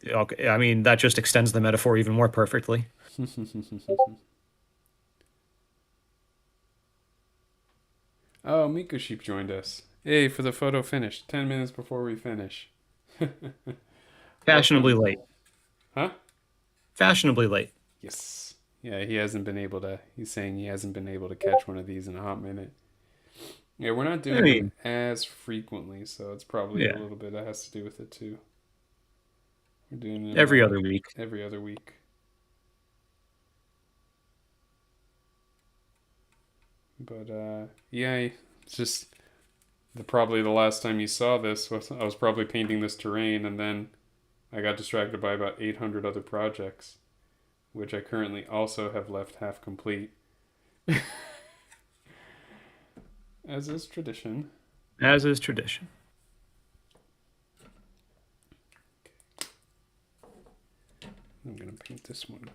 Okay, I mean, that just extends the metaphor even more perfectly. Oh, Miko Sheep joined us. Hey, for the photo finish. 10 minutes before we finish. Fashionably Welcome. late. Huh? Fashionably late. Yes. Yeah, he hasn't been able to. He's saying he hasn't been able to catch one of these in a hot minute. Yeah, we're not I doing them mean, as frequently, so it's probably a yeah, little bit that has to do with it too. We're doing them every other week. every other week. But yeah, it's just probably the last time you saw this was I was probably painting this terrain, and then I got distracted by about 800 other projects, which I currently also have left half complete, as is tradition. As is tradition. I'm gonna paint this one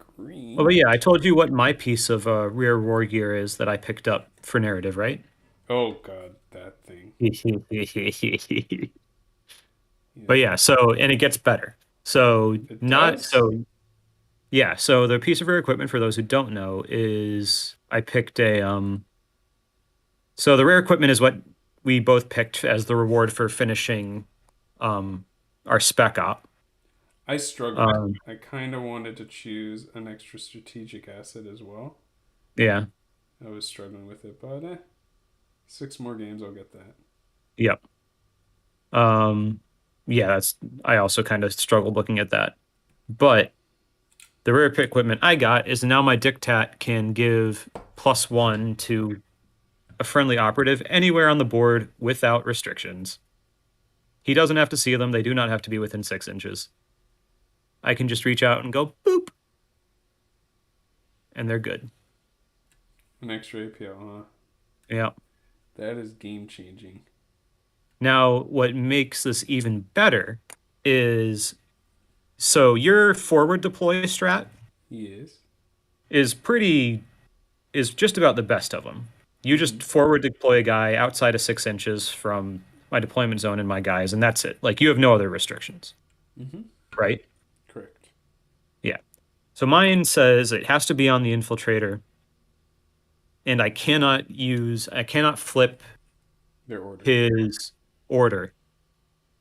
Oh, but green. yeah, I told you what my piece of rear war gear is that I picked up for narrative, right? Oh god, that thing. But Yeah, yeah, so and it gets better. So it not does. so yeah, so the piece of rear equipment for those who don't know is I picked a so the rear equipment is what we both picked as the reward for finishing um our spec op. I struggled. Um I kind of wanted to choose an extra strategic asset as well. yeah, I was struggling with it, but 6 more games, I'll get that. yep. Um yeah, that's I also kind of struggled looking at that. But the rear equipment I got is now my dictat can give +1 to a friendly operative anywhere on the board without restrictions. He doesn't have to see them. They do not have to be within 6 inches. I can just reach out and go boop, and they're good. An extra APL, huh? Yeah. That is game changing. Now, what makes this even better is so your forward deploy strat He is. is pretty is just about the best of them. You Mm-hmm. just forward deploy a guy outside of 6 inches from my deployment zone and my guys, and that's it. Like you have no other restrictions, Mm-hmm. right? Correct. Yeah. So mine says it has to be on the infiltrator, and I cannot flip Their order. his order.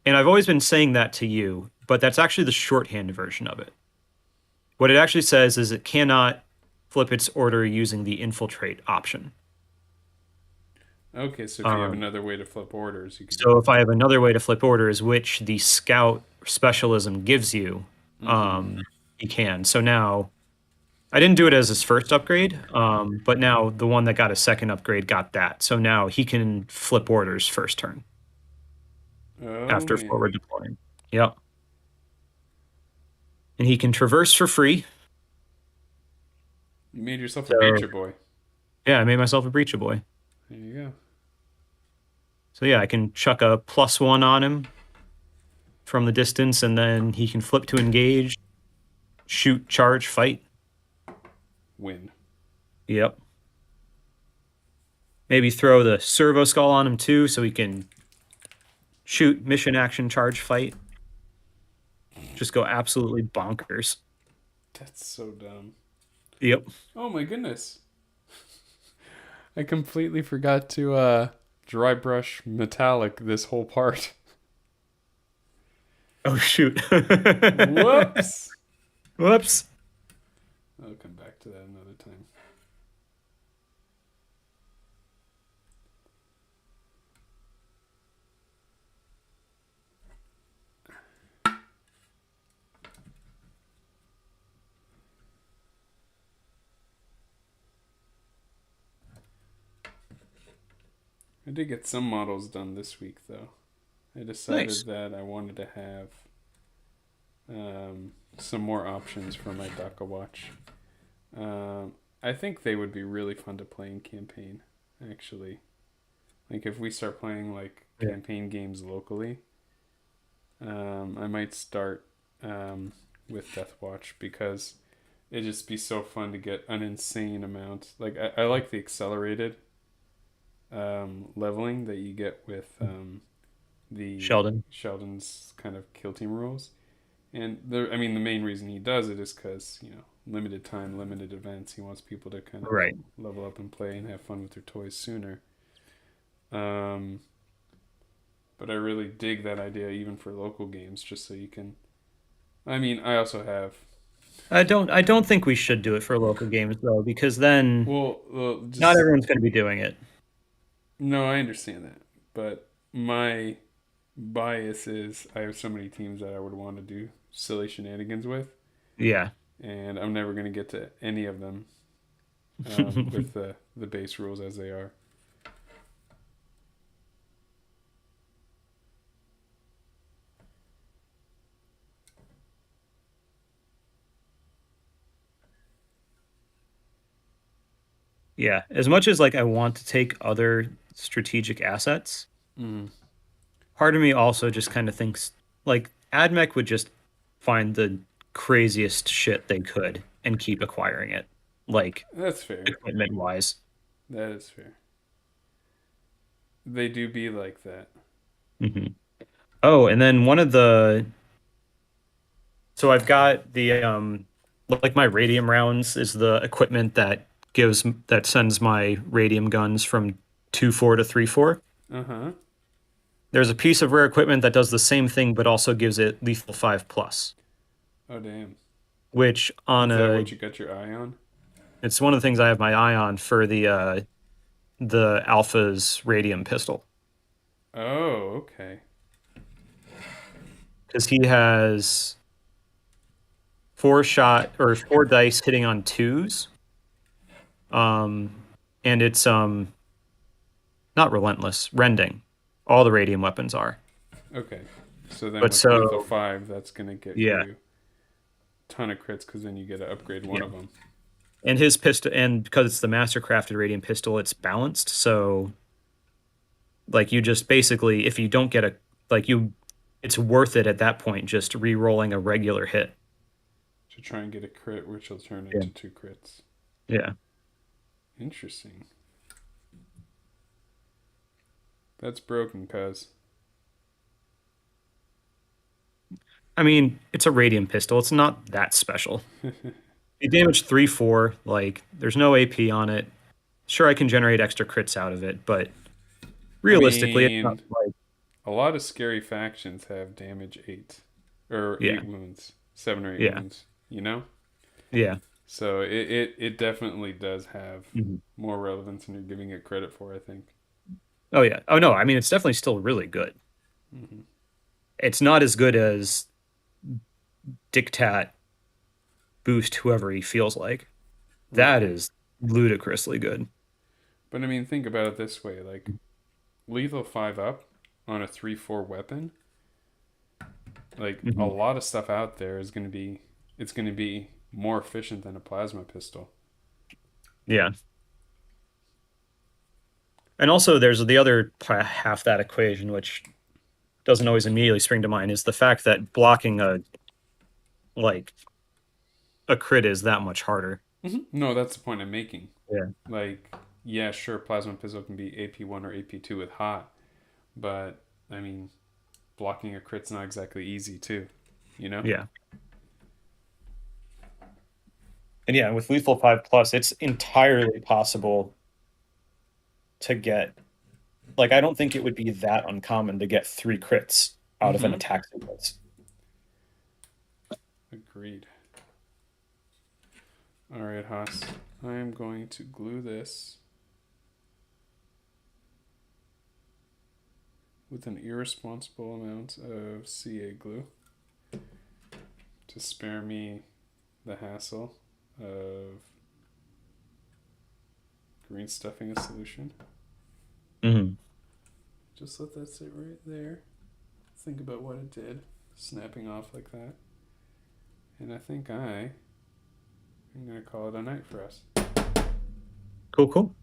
And I've always been saying that to you, but that's actually the shorthand version of it. What it actually says is it cannot flip its order using the infiltrate option. Okay, so if you have Um, another way to flip orders, you could do so it. if I have another way to flip orders, which the scout specialism gives you, Mm-hmm. you can. So now I didn't do it as his first upgrade, but now the one that got a second upgrade got that. So now he can flip orders first turn Oh after forward man, deploying. Yep. And he can traverse for free. you made yourself a So Beecher boy. yeah, I made myself a breacher boy. There you go. So yeah, I can chuck a +1 on him from the distance, and then he can flip to engage, shoot, charge, fight. Win. Yep. Maybe throw the servo skull on him too, so he can shoot, mission, action, charge, fight. Just go absolutely bonkers. That's so dumb. Yep. Oh my goodness. I completely forgot to dry brush metallic this whole part. Oh shoot. Whoops. Whoops. I'll come back to that another time. I did get some models done this week though. I decided Nice. that I wanted to have some more options for my DACA watch. I think they would be really fun to play in campaign, actually. Like if we start playing like Yeah. campaign games locally, I might start with Death Watch because it'd just be so fun to get an insane amount. Like I like the accelerated leveling that you get with the Sheldon. Sheldon's kind of kill team rules. And I mean, the main reason he does it is because limited time, limited events. He wants people to kind of Right. level up and play and have fun with their toys sooner. Um, but I really dig that idea even for local games, just so you can. I mean, I also have. I don't think we should do it for local games though, because then Well, not just everyone's going to be doing it. no, I understand that, but my bias is I have so many teams that I would want to do silly shenanigans with, Yeah. and I'm never going to get to any of them with the base rules as they are. Yeah. As much as like I want to take other strategic assets, Mm, part of me also just kind of thinks like AdMech would just find the craziest shit they could and keep acquiring it, like that's fair. equipment wise. That is fair. They do be like that. Hmm. Oh, and then one of the so I've got the like my radium rounds is the equipment that sends my radium guns from 2-4 to 3-4. Uh huh. There's a piece of rare equipment that does the same thing but also gives it lethal 5 plus, Oh damn. which on Is that a what you got your eye on? it's one of the things I have my eye on for the Alpha's radium pistol Oh, okay. because he has 4 shot or 4 dice hitting on twos. Um, and it's not relentless, rending. All the radium weapons are. Okay. So then But with lethal so 5, that's gonna get yeah, you a ton of crits because then you get to upgrade one yeah. of them. And his pistol, and because it's the mastercrafted radium pistol, it's balanced. So like you just basically, if you don't get a like you, it's worth it at that point just re-rolling a regular hit. To try and get a crit, which will turn Yeah. into 2 crits. Yeah. Interesting. That's broken, cuz. I mean, it's a radium pistol. It's not that special. It damaged 3-4. Like, there's no AP on it. Sure, I can generate extra crits out of it, but I realistically, it's not mean, like, a lot of scary factions have damage 8. Or yeah, 8 wounds. 7 or 8 yeah, wounds, you know? yeah. So it definitely does have Mhm. more relevance than you're giving it credit for, I think. Oh, yeah. Oh, no, I mean, it's definitely still really good. Hmm. It's not as good as Dictat boost whoever he feels like. That Right. is ludicrously good. But I mean, think about it this way: like lethal 5 up on a 3/4 weapon, like a Hmm. lot of stuff out there is it's gonna be more efficient than a plasma pistol. Yeah. And also, there's the other half that equation, which doesn't always immediately spring to mind, is the fact that blocking like a crit is that much harder. No, that's the point I'm making. Yeah. Like, yeah, sure, plasma pistol can be AP1 or AP2 with hot, but I mean, blocking a crit's not exactly easy too. You know? Yeah. And yeah, with Lethal 5 Plus, it's entirely possible to get, like, I don't think it would be that uncommon to get 3 crits out of an Mm-hmm. attack sequence. Agreed. All right, Haas. I am going to glue this with an irresponsible amount of CA glue to spare me the hassle of green stuffing a solution. Mm-hmm. Just let that sit right there. Think about what it did, snapping off like that. And I think I'm going to call it a night for us. Cool, cool.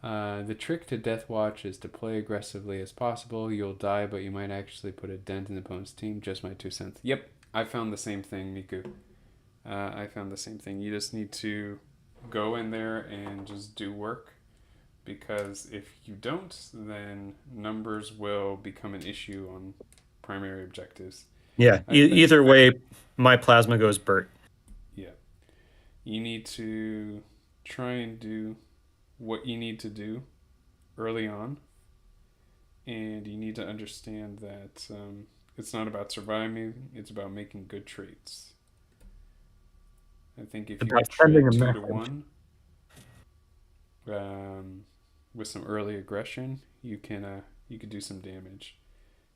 The trick to Death Watch is to play aggressively as possible. You'll die, but you might actually put a dent in the opponent's team. Just my 2 cents. Yep, I found the same thing, Miku. I found the same thing. You just need to go in there and just do work. Because if you don't, then numbers will become an issue on primary objectives. Yeah, I think, either way, my plasma goes Bert. yeah. You need to try and do what you need to do early on, and you need to understand that it's not about surviving, it's about making good trades. I think if you About could sending trade a 2 to 1 message. with some early aggression, you could do some damage.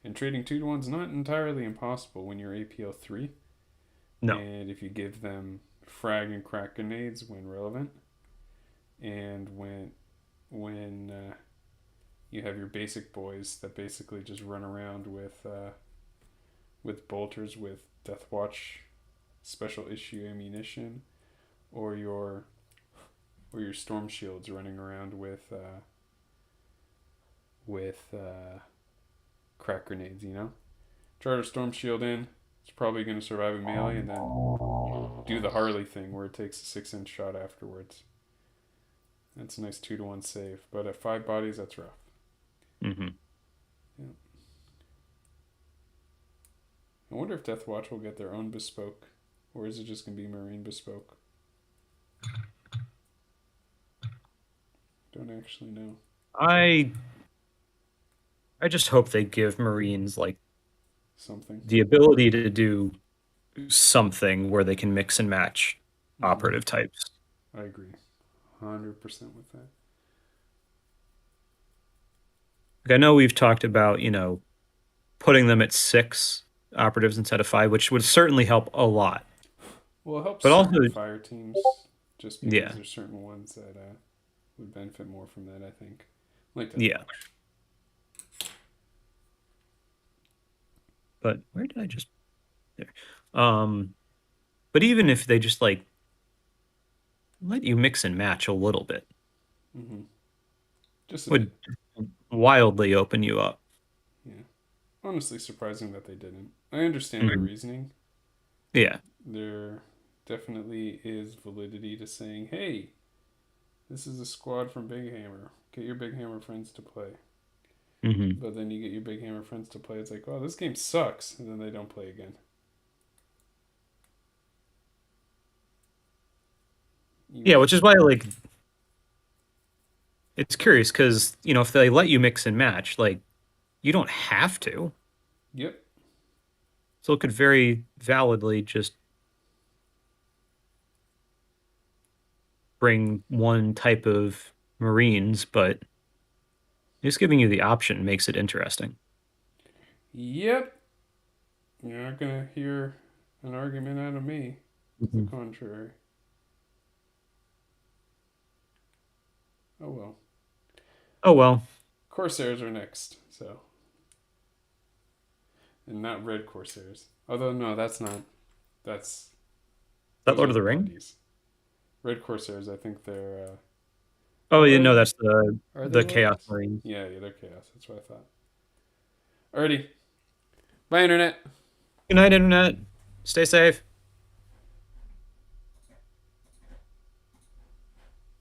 And trading 2 to 1 is not entirely impossible when you're APL 3. No. And if you give them frag and crack grenades when relevant, and when you have your basic boys that basically just run around with bolters with Death Watch special issue ammunition, or your storm shields running around with crack grenades. Charter storm shield in. It's probably going to survive a melee, and then do the Harley thing where it takes a 6-inch shot afterwards. That's a nice 2 to 1 save, but at 5 bodies, that's rough. Mm-hmm. Yeah. I wonder if Death Watch will get their own bespoke, or is it just going to be Marine bespoke? Don't actually know. I just hope they give Marines like Something. the ability to do something where they can mix and match Mm-hmm. operative types. I agree. 100% with that. Like I know we've talked about, putting them at 6 operatives instead of 5, which would certainly help a lot. Well, it helps But also, certain fire teams, just because yeah, there's certain ones that would benefit more from that, I think. Like Death yeah. Watch. But where did I just there? Um, but even if they just like let you mix and match a little bit, Mm-hmm. Just a bit. would wildly open you up. Yeah. Honestly, surprising that they didn't. I understand their Mhm. reasoning. Yeah. There definitely is validity to saying, hey, this is a squad from Big Hammer. Get your Big Hammer friends to play. Hmm. But then you get your Big Hammer friends to play. It's like, oh, this game sucks. And then they don't play again. Yeah, Even which is why like it's curious because if they let you mix and match, like you don't have to. Yep. So it could very validly just bring one type of Marines, but just giving you the option makes it interesting. Yep. You're not going to hear an argument out of me to the Mhm. contrary. Oh well. Oh well, Corsairs are next, so. And not red Corsairs. Although, no, that's not. That's. that Those Lord are of the the Ring. buddies. Red Corsairs, I think they're. Oh, Are they? that's the Are they the Chaos loyalists? Marines. Yeah, yeah, they're chaos. That's what I thought. Alrighty. Bye, Internet. Good night, internet. Stay safe.